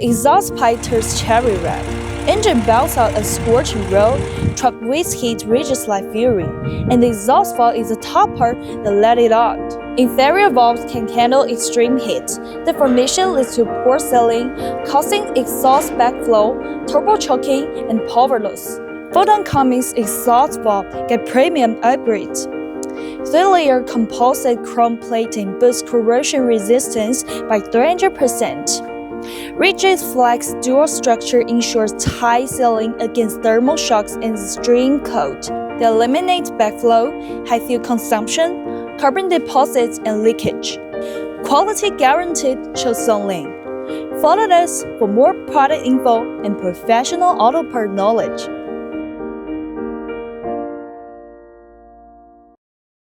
Exhaust pipe turns cherry red. Engine belts out a scorching road, truck waste heat rages like fury, and the exhaust valve is the top part that let it out. Inferior valves can handle extreme heat. The formation leads to poor sealing, causing exhaust backflow, turbo choking, and power loss. Photon Cummins exhaust valve get premium upgrade. Three-layer composite chrome plating boosts corrosion resistance by 300%. Rigid Flex dual structure ensures tight sealing against thermal shocks and extreme cold. They eliminate backflow, high fuel consumption, carbon deposits, and leakage. Quality guaranteed, Chosun. Follow us for more product info and professional auto part knowledge.